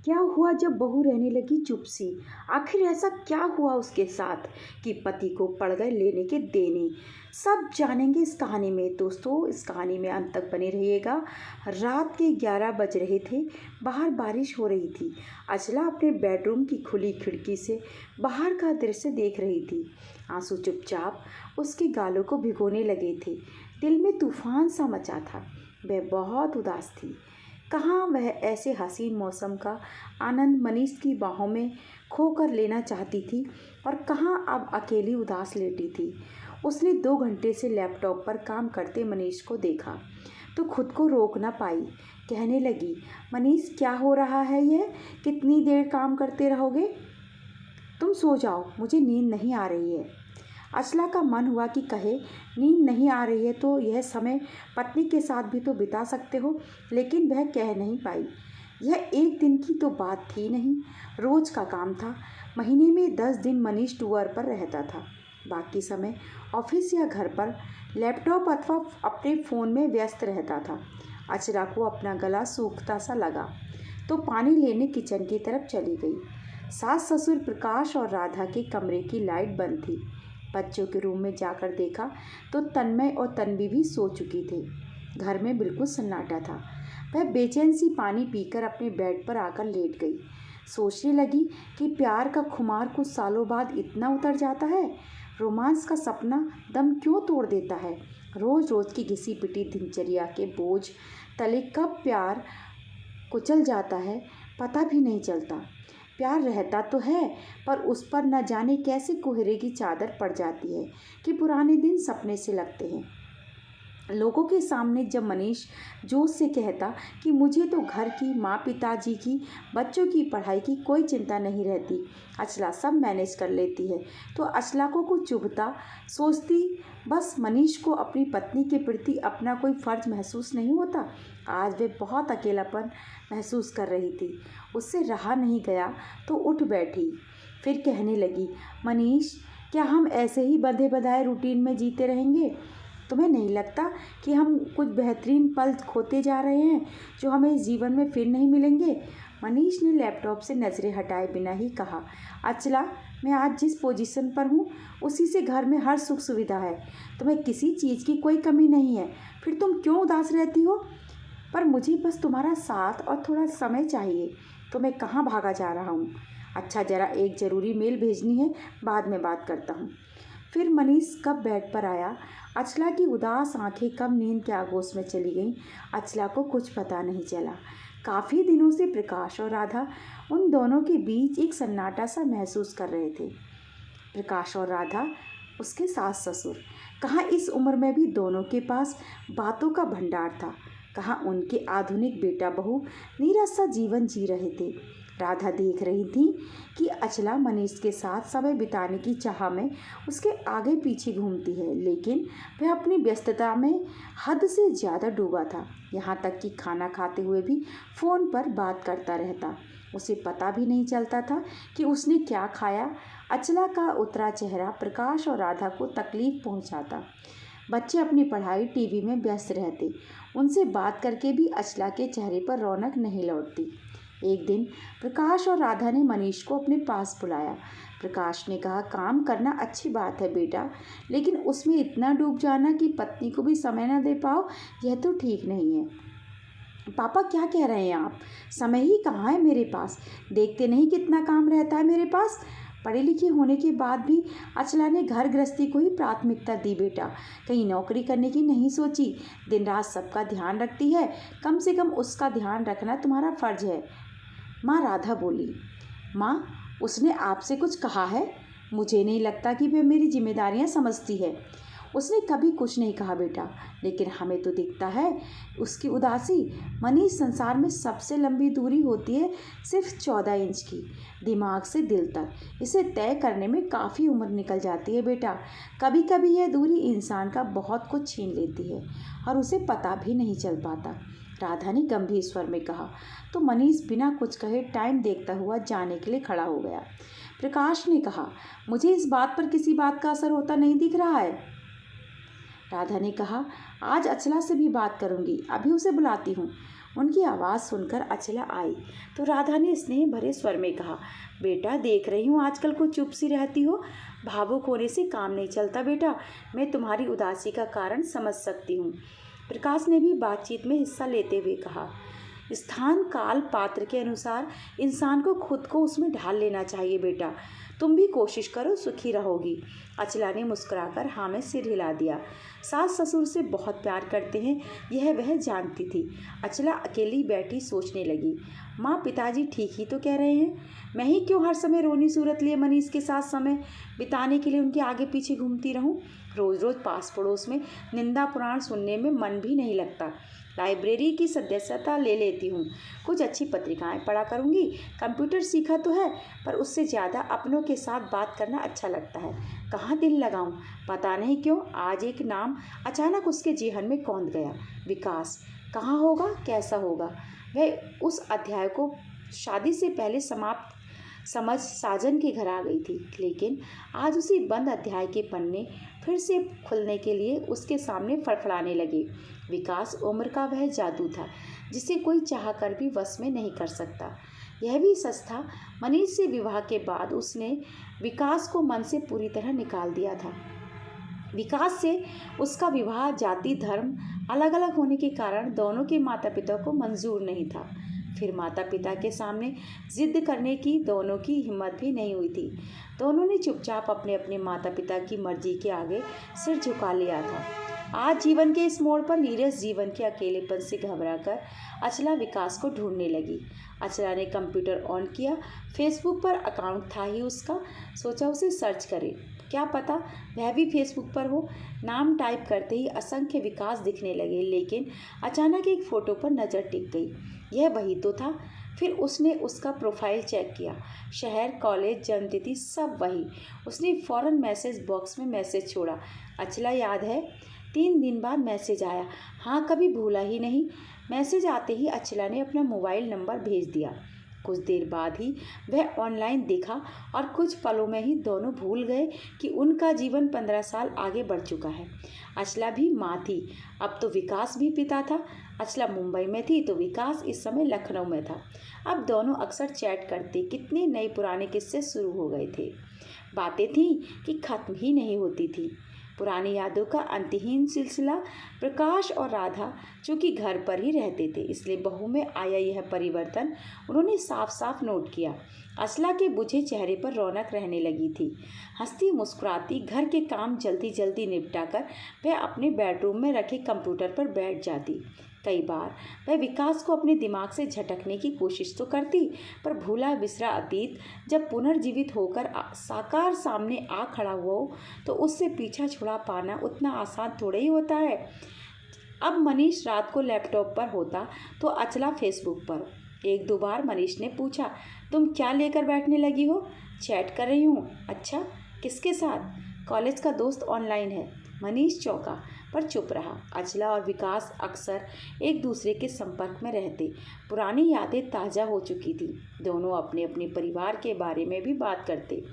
क्या हुआ जब बहू रहने लगी चुप सी। आखिर ऐसा क्या हुआ उसके साथ कि पति को पड़ गए लेने के देने। सब जानेंगे इस कहानी में। दोस्तों, इस कहानी में अंत तक बने रहिएगा। रात के 11 बज रहे थे। बाहर बारिश हो रही थी। अचला अपने बेडरूम की खुली खिड़की से बाहर का दृश्य देख रही थी। आंसू चुपचाप उसके गालों को भिगोने लगे थे। दिल में तूफान सा मचा था। वह बहुत उदास थी। कहाँ वह ऐसे हसीन मौसम का आनंद मनीष की बाहों में खो कर लेना चाहती थी, और कहाँ अब अकेली उदास लेटी थी। उसने 2 घंटे से लैपटॉप पर काम करते मनीष को देखा तो खुद को रोक ना पाई। कहने लगी, मनीष क्या हो रहा है यह? कितनी देर काम करते रहोगे? तुम सो जाओ, मुझे नींद नहीं आ रही है। अचला का मन हुआ कि कहे, नींद नहीं आ रही है तो यह समय पत्नी के साथ भी तो बिता सकते हो, लेकिन वह कह नहीं पाई। यह एक दिन की तो बात थी नहीं, रोज का काम था। महीने में 10 दिन मनीष टूर पर रहता था। बाकी समय ऑफिस या घर पर लैपटॉप अथवा अपने फ़ोन में व्यस्त रहता था। अचला को अपना गला सूखता सा लगा तो पानी लेने किचन की तरफ चली गई। सास ससुर प्रकाश और राधा के कमरे की लाइट बंद थी। बच्चों के रूम में जाकर देखा तो तन्मय और तन्वी भी सो चुकी थे। घर में बिल्कुल सन्नाटा था। वह बेचैन सी पानी पीकर अपने बेड पर आकर लेट गई। सोचने लगी कि प्यार का खुमार कुछ सालों बाद इतना उतर जाता है। रोमांस का सपना दम क्यों तोड़ देता है। रोज रोज की घिसी पिटी दिनचर्या के बोझ तले कब प्यार कुचल जाता है, पता भी नहीं चलता। प्यार रहता तो है, पर उस पर न जाने कैसे कोहरे की चादर पड़ जाती है कि पुराने दिन सपने से लगते हैं। लोगों के सामने जब मनीष जोश से कहता कि मुझे तो घर की, माँ पिताजी की, बच्चों की पढ़ाई की कोई चिंता नहीं रहती, अचला सब मैनेज कर लेती है, तो अचला को कुछ चुभता। सोचती, बस मनीष को अपनी पत्नी के प्रति अपना कोई फ़र्ज महसूस नहीं होता। आज वे बहुत अकेलापन महसूस कर रही थी। उससे रहा नहीं गया तो उठ बैठी। फिर कहने लगी, मनीष, क्या हम ऐसे ही बंधे बंधाए रूटीन में जीते रहेंगे? तुम्हें नहीं लगता कि हम कुछ बेहतरीन पल खोते जा रहे हैं जो हमें इस जीवन में फिर नहीं मिलेंगे? मनीष ने लैपटॉप से नज़रें हटाए बिना ही कहा, अचला, मैं आज जिस पोजीशन पर हूँ उसी से घर में हर सुख सुविधा है। तुम्हें किसी चीज़ की कोई कमी नहीं है, फिर तुम क्यों उदास रहती हो? पर मुझे बस तुम्हारा साथ और थोड़ा समय चाहिए। तो मैं कहाँ भागा जा रहा हूँ? अच्छा, ज़रा एक ज़रूरी मेल भेजनी है, बाद में बात करता हूँ। फिर मनीष कब बेड पर आया। अचला की उदास आंखें कब नींद के आगोश में चली गईं, अचला को कुछ पता नहीं चला। काफ़ी दिनों से प्रकाश और राधा उन दोनों के बीच एक सन्नाटा सा महसूस कर रहे थे। प्रकाश और राधा, उसके सास ससुर, कहाँ इस उम्र में भी दोनों के पास बातों का भंडार था। कहाँ उनके आधुनिक बेटा बहू नीरस सा जीवन जी रहे थे। राधा देख रही थी कि अचला मनीष के साथ समय बिताने की चाह में उसके आगे पीछे घूमती है, लेकिन वह अपनी व्यस्तता में हद से ज़्यादा डूबा था। यहाँ तक कि खाना खाते हुए भी फ़ोन पर बात करता रहता। उसे पता भी नहीं चलता था कि उसने क्या खाया। अचला का उतरा चेहरा प्रकाश और राधा को तकलीफ पहुँचाता। बच्चे अपनी पढ़ाई, टीवी में व्यस्त रहते। उनसे बात करके भी अचला के चेहरे पर रौनक नहीं लौटती। एक दिन प्रकाश और राधा ने मनीष को अपने पास बुलाया। प्रकाश ने कहा, काम करना अच्छी बात है बेटा, लेकिन उसमें इतना डूब जाना कि पत्नी को भी समय न दे पाओ, यह तो ठीक नहीं है। पापा, क्या कह रहे हैं आप? समय ही कहाँ है मेरे पास? देखते नहीं कितना काम रहता है मेरे पास। पढ़े लिखे होने के बाद भी अचला ने घर गृहस्थी को ही प्राथमिकता दी बेटा। कहीं नौकरी करने की नहीं सोची। दिन रात सबका ध्यान रखती है। कम से कम उसका ध्यान रखना तुम्हारा फर्ज है। माँ राधा बोली, माँ, उसने आपसे कुछ कहा है? मुझे नहीं लगता कि वह मेरी जिम्मेदारियाँ समझती है। उसने कभी कुछ नहीं कहा बेटा, लेकिन हमें तो दिखता है उसकी उदासी। मनीष, संसार में सबसे लंबी दूरी होती है सिर्फ 14 इंच की, दिमाग से दिल तक। इसे तय करने में काफ़ी उम्र निकल जाती है बेटा। कभी कभी यह दूरी इंसान का बहुत कुछ छीन लेती है और उसे पता भी नहीं चल पाता। राधा ने गंभीर स्वर में कहा। तो मनीष बिना कुछ कहे टाइम देखता हुआ जाने के लिए खड़ा हो गया। प्रकाश ने कहा, मुझे इस बात पर किसी बात का असर होता नहीं दिख रहा है। राधा ने कहा, आज अचला से भी बात करूंगी, अभी उसे बुलाती हूँ। उनकी आवाज़ सुनकर अचला आई तो राधा ने स्नेह भरे स्वर में कहा, बेटा देख रही हूँ आजकल को चुप सी रहती हो। भावुक होने से काम नहीं चलता बेटा। मैं तुम्हारी उदासी का कारण समझ सकती हूँ। प्रकाश ने भी बातचीत में हिस्सा लेते हुए कहा, स्थान काल पात्र के अनुसार इंसान को खुद को उसमें ढाल लेना चाहिए बेटा। तुम भी कोशिश करो, सुखी रहोगी। अचला ने मुस्कुराकर हाँ में सिर हिला दिया। सास ससुर से बहुत प्यार करते हैं, यह वह जानती थी। अचला अकेली बैठी सोचने लगी, माँ पिताजी ठीक ही तो कह रहे हैं। मैं ही क्यों हर समय रोनी सूरत लिए मनीष के साथ समय बिताने के लिए उनके आगे पीछे घूमती रहूं। रोज़ रोज़ पास पड़ोस में निंदा पुराण सुनने में मन भी नहीं लगता। लाइब्रेरी की सदस्यता ले लेती हूँ, कुछ अच्छी पत्रिकाएं पढ़ा करूँगी। कंप्यूटर सीखा तो है, पर उससे ज़्यादा अपनों के साथ बात करना अच्छा लगता है। कहाँ दिल लगाऊं, पता नहीं क्यों आज एक नाम अचानक उसके जेहन में कौंध गया, विकास। कहाँ होगा, कैसा होगा। वह उस अध्याय को शादी से पहले समाप्त समझ साजन के घर आ गई थी, लेकिन आज उसी बंद अध्याय के पन्ने फिर से खुलने के लिए उसके सामने फड़फड़ाने लगे। विकास उम्र का वह जादू था जिसे कोई चाह कर भी वश में नहीं कर सकता। यह भी सच था, मनीष से विवाह के बाद उसने विकास को मन से पूरी तरह निकाल दिया था। विकास से उसका विवाह जाति धर्म अलग अलग होने के कारण दोनों के माता पिता को मंजूर नहीं था। फिर माता पिता के सामने जिद करने की दोनों की हिम्मत भी नहीं हुई थी। दोनों ने चुपचाप अपने अपने माता पिता की मर्जी के आगे सिर झुका लिया था। आज जीवन के इस मोड़ पर नीरस जीवन के अकेलेपन से घबराकर अचला विकास को ढूंढने लगी। अचला ने कंप्यूटर ऑन किया। फेसबुक पर अकाउंट था ही उसका। सोचा उसे सर्च करे, क्या पता वह भी फेसबुक पर हो। नाम टाइप करते ही असंख्य विकास दिखने लगे, लेकिन अचानक एक फ़ोटो पर नज़र टिक गई। यह वही तो था। फिर उसने उसका प्रोफाइल चेक किया, शहर, कॉलेज, जन्मतिथि सब वही। उसने फ़ौरन मैसेज बॉक्स में मैसेज छोड़ा, अचला याद है। 3 दिन बाद मैसेज आया, हाँ कभी भूला ही नहीं। मैसेज आते ही अचला ने अपना मोबाइल नंबर भेज दिया। कुछ देर बाद ही वह ऑनलाइन देखा और कुछ पलों में ही दोनों भूल गए कि उनका जीवन 15 साल आगे बढ़ चुका है। अचला भी माँ थी, अब तो विकास भी पिता था। अचला मुंबई में थी तो विकास इस समय लखनऊ में था। अब दोनों अक्सर चैट करते, कितने नए पुराने किस्से शुरू हो गए थे। बातें थीं कि खत्म ही नहीं होती थी। पुरानी यादों का अंतहीन सिलसिला। प्रकाश और राधा चूँकि घर पर ही रहते थे, इसलिए बहू में आया यह परिवर्तन उन्होंने साफ साफ नोट किया। अचला के बुझे चेहरे पर रौनक रहने लगी थी। हंसती मुस्कुराती घर के काम जल्दी जल्दी निपटा कर वह अपने बेडरूम में रखे कंप्यूटर पर बैठ जाती। कई बार वह विकास को अपने दिमाग से झटकने की कोशिश तो करती, पर भूला बिसरा अतीत जब पुनर्जीवित होकर साकार सामने आ खड़ा हुआ तो उससे पीछा छुड़ा पाना उतना आसान थोड़ा ही होता है। अब मनीष रात को लैपटॉप पर होता तो अचला फेसबुक पर। 1-2 बार मनीष ने पूछा, तुम क्या लेकर बैठने लगी हो? चैट कर रही हूँ। अच्छा, किसके साथ? कॉलेज का दोस्त ऑनलाइन है। मनीष चौंका पर चुप रहा। अचला और विकास अक्सर एक दूसरे के संपर्क में रहते। पुरानी यादें ताज़ा हो चुकी थी। दोनों अपने अपने परिवार के बारे में भी बात करते।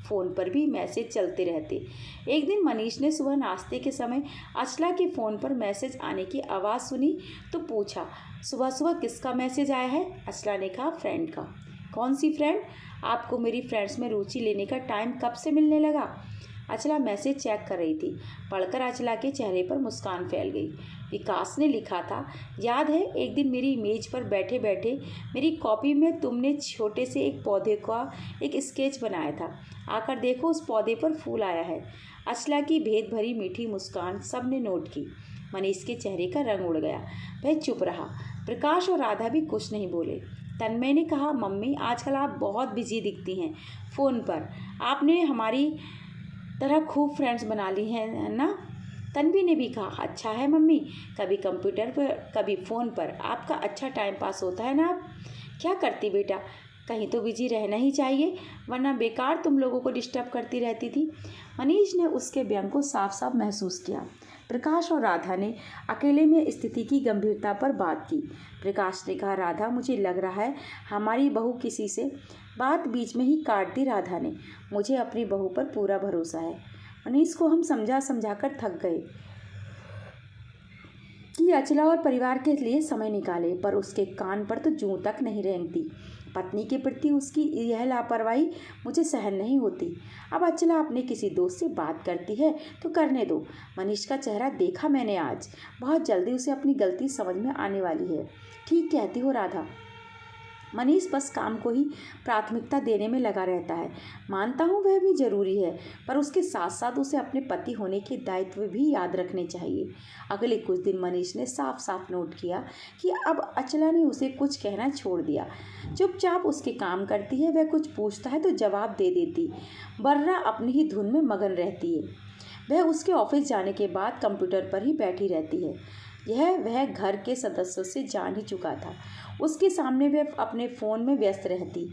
फ़ोन पर भी मैसेज चलते रहते। एक दिन मनीष ने सुबह नाश्ते के समय अचला के फ़ोन पर मैसेज आने की आवाज़ सुनी तो पूछा, सुबह सुबह किसका मैसेज आया है? अचला ने कहा, फ्रेंड का। कौन सी फ्रेंड? आपको मेरी फ्रेंड्स में रुचि लेने का टाइम कब से मिलने लगा? अचला मैसेज चेक कर रही थी। पढ़कर अचला के चेहरे पर मुस्कान फैल गई। विकास ने लिखा था, याद है एक दिन मेरी मेज पर बैठे बैठे मेरी कॉपी में तुमने छोटे से एक पौधे का एक स्केच बनाया था। आकर देखो उस पौधे पर फूल आया है। अचला की भेद भरी मीठी मुस्कान सबने नोट की। मनीष के चेहरे का रंग उड़ गया। वह चुप रहा। प्रकाश और राधा भी कुछ नहीं बोले। तन्मय ने कहा, मम्मी आजकल आप बहुत बिजी दिखती हैं फ़ोन पर। आपने हमारी तरह खूब फ्रेंड्स बना ली हैं ना? तन्वी ने भी कहा, अच्छा है मम्मी, कभी कंप्यूटर पर कभी फ़ोन पर आपका अच्छा टाइम पास होता है ना? आप क्या करती बेटा? कहीं तो बिजी रहना ही चाहिए, वरना बेकार तुम लोगों को डिस्टर्ब करती रहती थी। मनीष ने उसके व्यंग को साफ साफ महसूस किया। प्रकाश और राधा ने अकेले में स्थिति की गंभीरता पर बात की। प्रकाश ने कहा, राधा मुझे लग रहा है हमारी बहू किसी से। बात बीच में ही काट दी राधा ने। मुझे अपनी बहू पर पूरा भरोसा है। मनीष को हम समझा समझा कर थक गए कि कि अचला और परिवार के लिए समय निकाले, पर उसके कान पर तो जूं तक नहीं रेंगती। पत्नी के प्रति उसकी यह लापरवाही मुझे सहन नहीं होती। अब अचला अपने किसी दोस्त से बात करती है तो करने दो। मनीष का चेहरा देखा मैंने आज। बहुत जल्दी उसे अपनी गलती समझ में आने वाली है। ठीक कहती हो राधा। मनीष बस काम को ही प्राथमिकता देने में लगा रहता है। मानता हूँ वह भी जरूरी है, पर उसके साथ साथ उसे अपने पति होने के दायित्व भी याद रखने चाहिए। अगले कुछ दिन मनीष ने साफ साफ नोट किया कि अब अचला ने उसे कुछ कहना छोड़ दिया। चुपचाप उसके काम करती है, वह कुछ पूछता है तो जवाब दे देती, वरना अपनी ही धुन में मगन रहती है। वह उसके ऑफिस जाने के बाद कंप्यूटर पर ही बैठी रहती है। वह घर के सदस्यों से जान ही चुका था। उसके सामने वह अपने फ़ोन में व्यस्त रहती।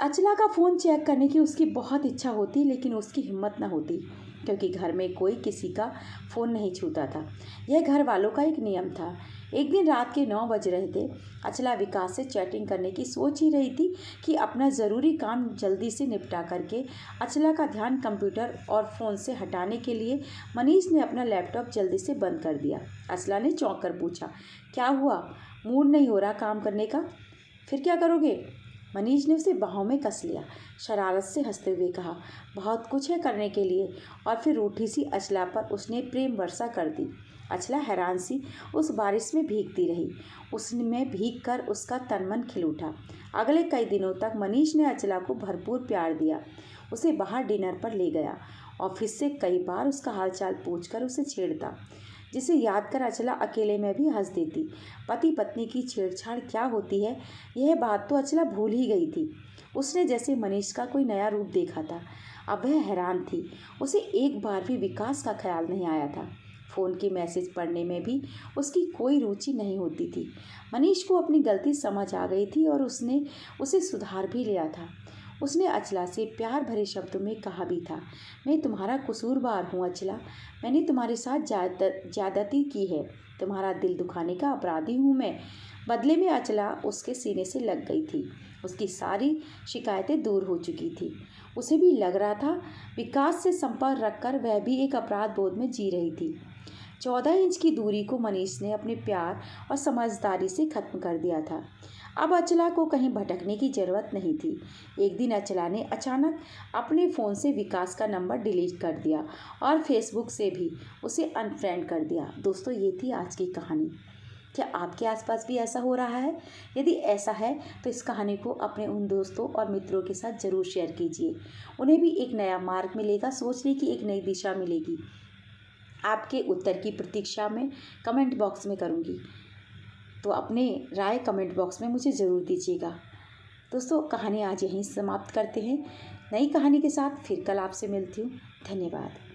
अचला का फ़ोन चेक करने की उसकी बहुत इच्छा होती, लेकिन उसकी हिम्मत न होती, क्योंकि घर में कोई किसी का फ़ोन नहीं छूता था। यह घर वालों का एक नियम था। एक दिन रात के 9 बज रहे थे। अचला विकास से चैटिंग करने की सोच ही रही थी कि अपना ज़रूरी काम जल्दी से निपटा करके अचला का ध्यान कंप्यूटर और फ़ोन से हटाने के लिए मनीष ने अपना लैपटॉप जल्दी से बंद कर दिया। अचला ने चौंक कर पूछा, क्या हुआ? मूड नहीं हो रहा काम करने का? फिर क्या करोगे? मनीष ने उसे बाहों में कस लिया। शरारत से हंसते हुए कहा, बहुत कुछ है करने के लिए। और फिर रूठी सी अचला पर उसने प्रेम वर्षा कर दी। अचला हैरान सी उस बारिश में भीगती रही। उसमें भीग कर उसका तन मन खिल उठा। अगले कई दिनों तक मनीष ने अचला को भरपूर प्यार दिया। उसे बाहर डिनर पर ले गया। ऑफिस से कई बार उसका हालचाल पूछकर उसे छेड़ता, जिसे याद कर अचला अकेले में भी हंस देती। पति पत्नी की छेड़छाड़ क्या होती है, यह बात तो अचला भूल ही गई थी। उसने जैसे मनीष का कोई नया रूप देखा था। अब वह हैरान थी। उसे एक बार भी विकास का ख्याल नहीं आया था। फ़ोन के मैसेज पढ़ने में भी उसकी कोई रुचि नहीं होती थी। मनीष को अपनी गलती समझ आ गई थी और उसने उसे सुधार भी लिया था। उसने अचला से प्यार भरे शब्दों में कहा भी था, मैं तुम्हारा कसूरवार हूँ अचला, मैंने तुम्हारे साथ ज्यादती की है, तुम्हारा दिल दुखाने का अपराधी हूँ मैं। बदले में अचला उसके सीने से लग गई थी। उसकी सारी शिकायतें दूर हो चुकी थी। उसे भी लग रहा था विकास से संपर्क रखकर वह भी एक अपराध बोध में जी रही थी। 14 इंच की दूरी को मनीष ने अपने प्यार और समझदारी से खत्म कर दिया था। अब अचला को कहीं भटकने की जरूरत नहीं थी। एक दिन अचला ने अचानक अपने फ़ोन से विकास का नंबर डिलीट कर दिया और फेसबुक से भी उसे अनफ्रेंड कर दिया। दोस्तों, ये थी आज की कहानी। क्या आपके आसपास भी ऐसा हो रहा है? यदि ऐसा है तो इस कहानी को अपने उन दोस्तों और मित्रों के साथ ज़रूर शेयर कीजिए। उन्हें भी एक नया मार्ग मिलेगा, सोचने की एक नई दिशा मिलेगी। आपके उत्तर की प्रतीक्षा में कमेंट बॉक्स में करूँगी, तो अपने राय कमेंट बॉक्स में मुझे ज़रूर दीजिएगा। दोस्तों, कहानी आज यहीं समाप्त करते हैं। नई कहानी के साथ फिर कल आपसे मिलती हूँ। धन्यवाद।